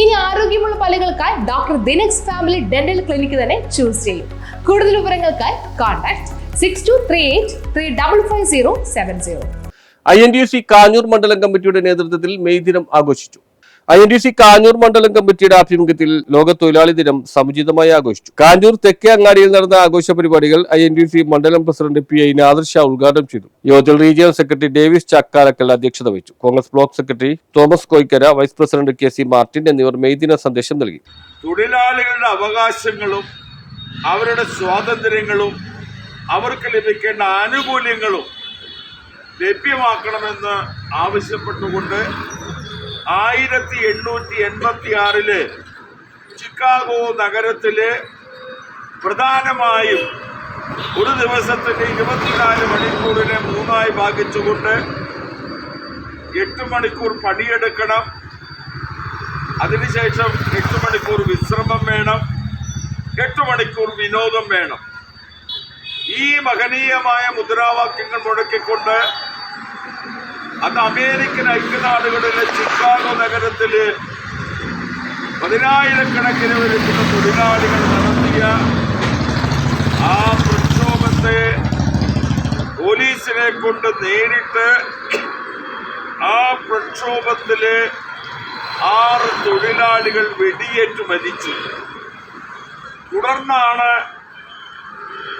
ഇനി ആരോഗ്യമുള്ള പല്ലുകൾക്കായി doctor ദിനക്സ് family dental clinic തന്നെ ചൂസ് ചെയ്യും. കൂടുതൽ വിവരങ്ങൾക്കായി കോൺടാക്ട് 6238355070. INTUC കാഞ്ഞൂർ മണ്ഡലം കമ്മിറ്റിയുടെ നേതൃത്വത്തിൽ മെയ് ദിനം ആഘോഷിച്ചു. INTUC കാഞ്ഞൂർ മണ്ഡലം കമ്മിറ്റിയുടെ ആഭിമുഖ്യത്തിൽ ലോക തൊഴിലാളി ദിനം സമുചിതമായി ആഘോഷിച്ചു. കാഞ്ഞൂർ തെക്കേ അങ്ങാടിയിൽ നടന്ന ആഘോഷ പരിപാടികൾ INTUC മണ്ഡലം പ്രസിഡന്റ് PI നാദിർ ഷാ ഉദ്ഘാടനം ചെയ്തു. യോഗത്തിൽ റീജിയണൽ സെക്രട്ടറി ഡേവിസ് ചാക്കാലക്കൽ അധ്യക്ഷത വഹിച്ചു. Congress block secretary Thomas Koyikkara, vice president KC Martin എന്നിവർ മെയ് ദിന സന്ദേശം നൽകി. തൊഴിലാളികളുടെ അവകാശങ്ങളും അവരുടെ സ്വാതന്ത്ര്യങ്ങളും അവർക്ക് ലഭിക്കേണ്ട ആനുകൂല്യങ്ങളും ലഭ്യമാക്കണമെന്ന് ആവശ്യപ്പെട്ടുകൊണ്ട് 1886 ചിക്കാഗോ നഗരത്തിലെ പ്രധാനമായും ഒരു ദിവസത്തിന് 24 മണിക്കൂറിനെ 3 ഭാഗിച്ചുകൊണ്ട് 8 മണിക്കൂർ പണിയെടുക്കണം, അതിനുശേഷം 8 മണിക്കൂർ വിശ്രമം വേണം, 8 മണിക്കൂർ വിനോദം വേണം. ഈ മഹനീയമായ മുദ്രാവാക്യങ്ങൾ മുഴക്കിക്കൊണ്ട് അത് അമേരിക്കൻ ഐക്യനാടുകളിലെ ചിക്കാഗോ നഗരത്തില് 10,000-കണക്കിന് വരുന്ന തൊഴിലാളികൾ നടത്തിയ ആ പ്രക്ഷോഭത്തെ പോലീസിനെ കൊണ്ട് നേരിട്ട് ആ പ്രക്ഷോഭത്തില് 6 തൊഴിലാളികൾ വെടിയേറ്റു മരിച്ചു. തുടർന്നാണ്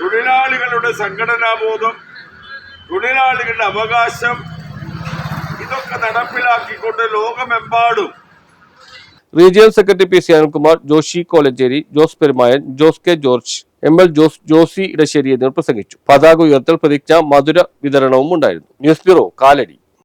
തൊഴിലാളികളുടെ സംഘടനാബോധം, തൊഴിലാളികളുടെ അവകാശം ഇതൊക്കെ നടപ്പിലാക്കിക്കൊണ്ട് ലോകമെമ്പാടും regional secretary PC Anilkumar, Joshi Kolanchery, Jose Perumayan, Jose K George, ML Jose, Josy Edassery എന്നിവർ പ്രസംഗിച്ചു. പതാക ഉയർത്തൽ, പ്രതിജ്ഞ, മധുര വിതരണവും ഉണ്ടായിരുന്നു. News bureau, Kalady.